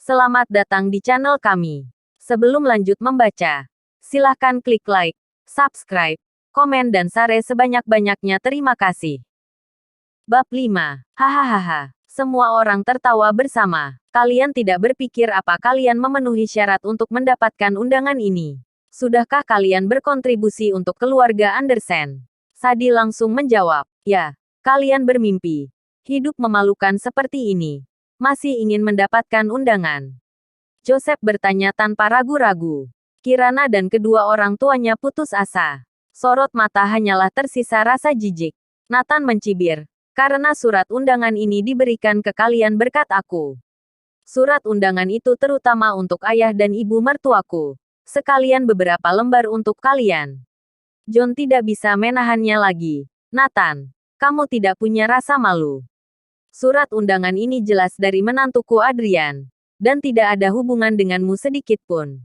Selamat datang di channel kami. Sebelum lanjut membaca, silahkan klik like, subscribe, komen dan share sebanyak-banyaknya. Terima kasih. Bab 5. Hahaha. Semua orang tertawa bersama. Kalian tidak berpikir apa kalian memenuhi syarat untuk mendapatkan undangan ini? Sudahkah kalian berkontribusi untuk keluarga Andersen? Sadi langsung menjawab, ya, kalian bermimpi. Hidup memalukan seperti ini. Masih ingin mendapatkan undangan? Joseph bertanya tanpa ragu-ragu. Kirana dan kedua orang tuanya putus asa. Sorot mata hanyalah tersisa rasa jijik. Nathan mencibir. Karena surat undangan ini diberikan ke kalian berkat aku. Surat undangan itu terutama untuk ayah dan ibu mertuaku. Sekalian beberapa lembar untuk kalian. John tidak bisa menahannya lagi. Nathan, kamu tidak punya rasa malu. Surat undangan ini jelas dari menantuku Adrian. Dan tidak ada hubungan denganmu sedikit pun.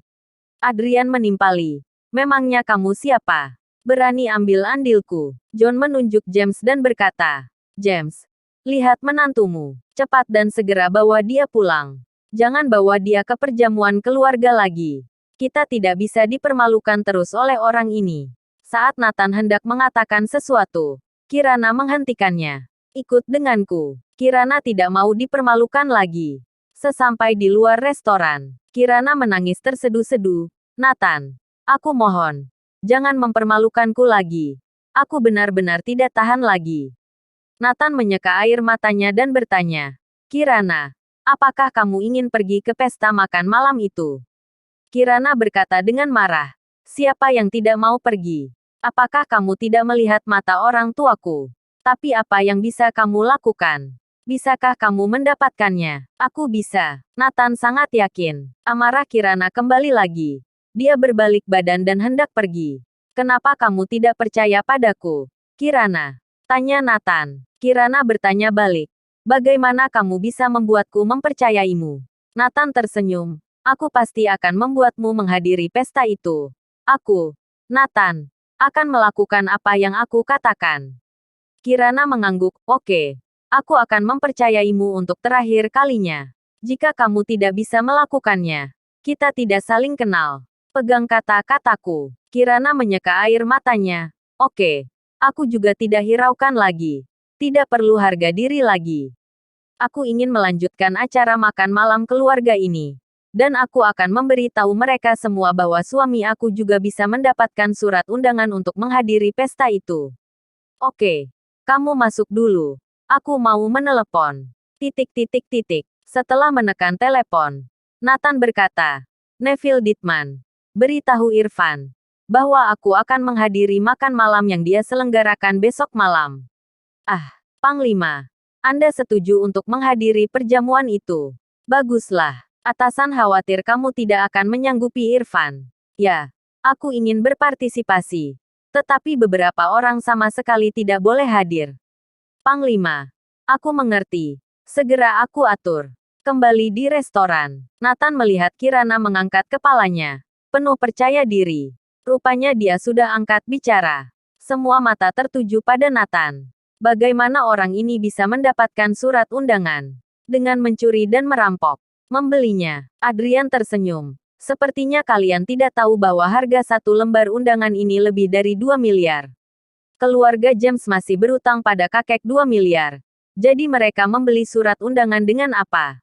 Adrian menimpali. Memangnya kamu siapa? Berani ambil andilku. John menunjuk James dan berkata, James, lihat menantumu. Cepat dan segera bawa dia pulang. Jangan bawa dia ke perjamuan keluarga lagi. Kita tidak bisa dipermalukan terus oleh orang ini. Saat Nathan hendak mengatakan sesuatu, Kirana menghentikannya. Ikut denganku. Kirana tidak mau dipermalukan lagi. Sesampai di luar restoran, Kirana menangis terseduh-seduh. Nathan, aku mohon, jangan mempermalukanku lagi. Aku benar-benar tidak tahan lagi. Nathan menyeka air matanya dan bertanya, Kirana, apakah kamu ingin pergi ke pesta makan malam itu? Kirana berkata dengan marah, siapa yang tidak mau pergi? Apakah kamu tidak melihat mata orang tuaku? Tapi apa yang bisa kamu lakukan? Bisakah kamu mendapatkannya? Aku bisa. Nathan sangat yakin. Amarah Kirana kembali lagi. Dia berbalik badan dan hendak pergi. Kenapa kamu tidak percaya padaku? Kirana. Tanya Nathan. Kirana bertanya balik. Bagaimana kamu bisa membuatku mempercayaimu? Nathan tersenyum. Aku pasti akan membuatmu menghadiri pesta itu. Aku, Nathan, akan melakukan apa yang aku katakan. Kirana mengangguk. Oke. Aku akan mempercayaimu untuk terakhir kalinya. Jika kamu tidak bisa melakukannya, kita tidak saling kenal. Pegang kata-kataku. Kirana menyeka air matanya. Oke. Aku juga tidak hiraukan lagi. Tidak perlu harga diri lagi. Aku ingin melanjutkan acara makan malam keluarga ini. Dan aku akan memberitahu mereka semua bahwa suami aku juga bisa mendapatkan surat undangan untuk menghadiri pesta itu. Oke. Kamu masuk dulu. Aku mau menelepon. Setelah menekan telepon, Nathan berkata, Neville Ditman, beritahu Irfan bahwa aku akan menghadiri makan malam yang dia selenggarakan besok malam. Ah, Panglima, Anda setuju untuk menghadiri perjamuan itu? Baguslah. Atasan khawatir kamu tidak akan menyanggupi Irfan. Ya, aku ingin berpartisipasi. Tetapi beberapa orang sama sekali tidak boleh hadir. Panglima, aku mengerti. Segera aku atur. Kembali di restoran, Nathan melihat Kirana mengangkat kepalanya. Penuh percaya diri. Rupanya dia sudah angkat bicara. Semua mata tertuju pada Nathan. Bagaimana orang ini bisa mendapatkan surat undangan? Dengan mencuri dan merampok. Membelinya. Adrian tersenyum. Sepertinya kalian tidak tahu bahwa harga satu lembar undangan ini lebih dari 2 miliar. Keluarga James masih berutang pada kakek 2 miliar. Jadi mereka membeli surat undangan dengan apa?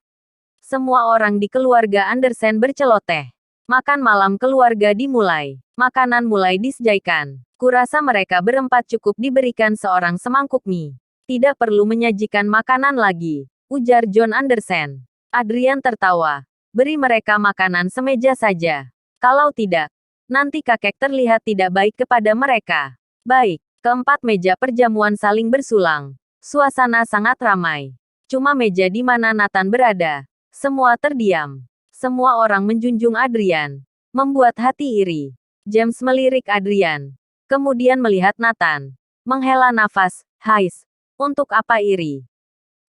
Semua orang di keluarga Andersen berceloteh. Makan malam keluarga dimulai. Makanan mulai disediakan. Kurasa mereka berempat cukup diberikan seorang semangkuk mie. Tidak perlu menyajikan makanan lagi, ujar John Andersen. Adrian tertawa. Beri mereka makanan semeja saja. Kalau tidak, nanti kakek terlihat tidak baik kepada mereka. Baik. Keempat meja perjamuan saling bersulang. Suasana sangat ramai. Cuma meja di mana Nathan berada. Semua terdiam. Semua orang menjunjung Adrian. Membuat hati iri. James melirik Adrian. Kemudian melihat Nathan. Menghela nafas. Hais. Untuk apa iri?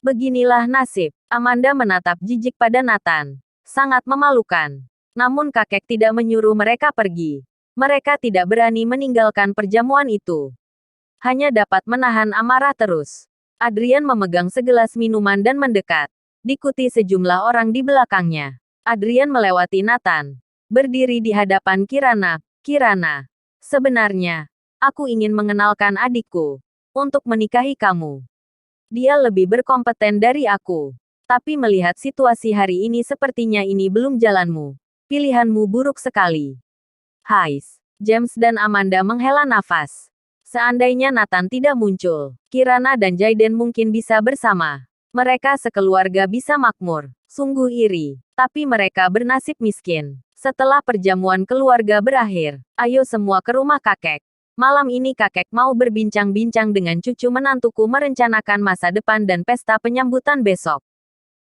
Beginilah nasib. Amanda menatap jijik pada Nathan. Sangat memalukan. Namun kakek tidak menyuruh mereka pergi. Mereka tidak berani meninggalkan perjamuan itu. Hanya dapat menahan amarah terus. Adrian memegang segelas minuman dan mendekat. Diikuti sejumlah orang di belakangnya. Adrian melewati Nathan. Berdiri di hadapan Kirana. Kirana, sebenarnya, aku ingin mengenalkan adikku. Untuk menikahi kamu. Dia lebih berkompeten dari aku. Tapi melihat situasi hari ini sepertinya ini belum jalanmu. Pilihanmu buruk sekali. Hais. James dan Amanda menghela nafas. Seandainya Nathan tidak muncul, Kirana dan Jaden mungkin bisa bersama. Mereka sekeluarga bisa makmur. Sungguh iri. Tapi mereka bernasib miskin. Setelah perjamuan keluarga berakhir, ayo semua ke rumah kakek. Malam ini kakek mau berbincang-bincang dengan cucu menantuku merencanakan masa depan dan pesta penyambutan besok.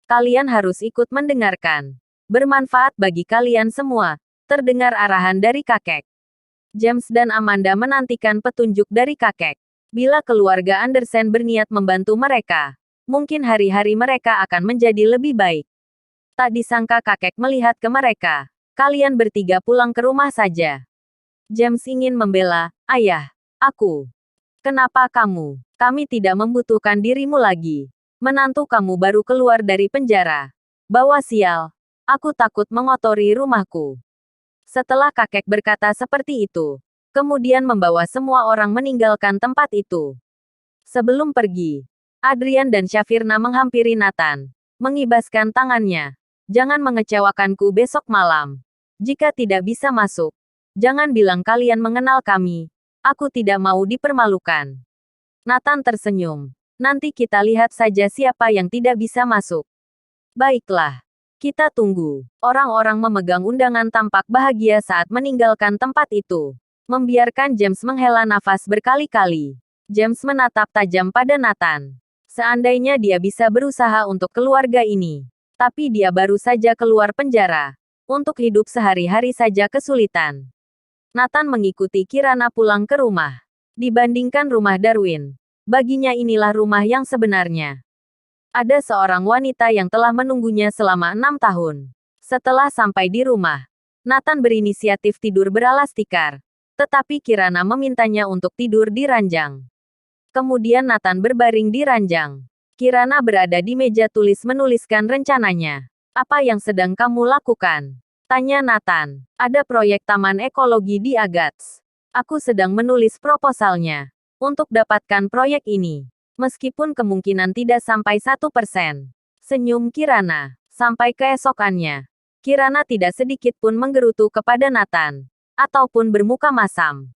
Kalian harus ikut mendengarkan. Bermanfaat bagi kalian semua. Terdengar arahan dari kakek. James dan Amanda menantikan petunjuk dari kakek. Bila keluarga Andersen berniat membantu mereka, mungkin hari-hari mereka akan menjadi lebih baik. Tak disangka kakek melihat ke mereka. Kalian bertiga pulang ke rumah saja. James ingin membela, ayah, aku. Kenapa kamu? Kami tidak membutuhkan dirimu lagi. Menantu kamu baru keluar dari penjara. Bawa sial. Aku takut mengotori rumahku. Setelah kakek berkata seperti itu, kemudian membawa semua orang meninggalkan tempat itu. Sebelum pergi, Adrian dan Syafirna menghampiri Nathan, mengibaskan tangannya. Jangan mengecewakanku besok malam. Jika tidak bisa masuk, jangan bilang kalian mengenal kami. Aku tidak mau dipermalukan. Nathan tersenyum. Nanti kita lihat saja siapa yang tidak bisa masuk. Baiklah. Kita tunggu. Orang-orang memegang undangan tampak bahagia saat meninggalkan tempat itu. Membiarkan James menghela nafas berkali-kali. James menatap tajam pada Nathan. Seandainya dia bisa berusaha untuk keluarga ini. Tapi dia baru saja keluar penjara. Untuk hidup sehari-hari saja kesulitan. Nathan mengikuti Kirana pulang ke rumah. Dibandingkan rumah Darwin, baginya inilah rumah yang sebenarnya. Ada seorang wanita yang telah menunggunya selama 6 tahun. Setelah sampai di rumah, Nathan berinisiatif tidur beralas tikar. Tetapi Kirana memintanya untuk tidur di ranjang. Kemudian Nathan berbaring di ranjang. Kirana berada di meja tulis menuliskan rencananya. Apa yang sedang kamu lakukan? Tanya Nathan. Ada proyek taman ekologi di Agats. Aku sedang menulis proposalnya. Untuk dapatkan proyek ini. Meskipun kemungkinan tidak sampai 1%. Senyum Kirana. Sampai keesokannya. Kirana tidak sedikit pun menggerutu kepada Nathan. Ataupun bermuka masam.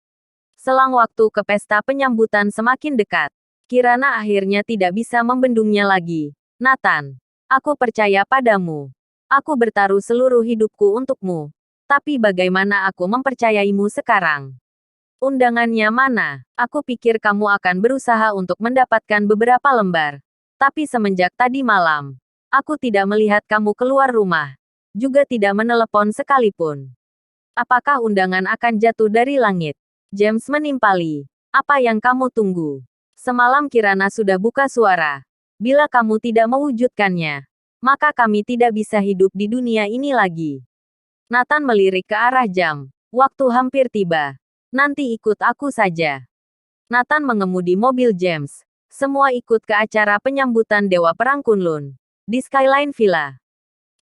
Selang waktu ke pesta penyambutan semakin dekat. Kirana akhirnya tidak bisa membendungnya lagi. Nathan. Aku percaya padamu. Aku bertaruh seluruh hidupku untukmu. Tapi bagaimana aku mempercayaimu sekarang? Undangannya mana? Aku pikir kamu akan berusaha untuk mendapatkan beberapa lembar. Tapi semenjak tadi malam, aku tidak melihat kamu keluar rumah. Juga tidak menelepon sekalipun. Apakah undangan akan jatuh dari langit? James menimpali. Apa yang kamu tunggu? Semalam Kirana sudah buka suara. Bila kamu tidak mewujudkannya, maka kami tidak bisa hidup di dunia ini lagi. Nathan melirik ke arah jam. Waktu hampir tiba. Nanti ikut aku saja. Nathan mengemudi mobil James. Semua ikut ke acara penyambutan Dewa Perang Kunlun. Di Skyline Villa.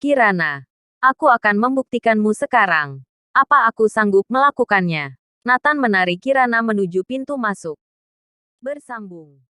Kirana. Aku akan membuktikanmu sekarang. Apa aku sanggup melakukannya? Nathan menarik Kirana menuju pintu masuk. Bersambung.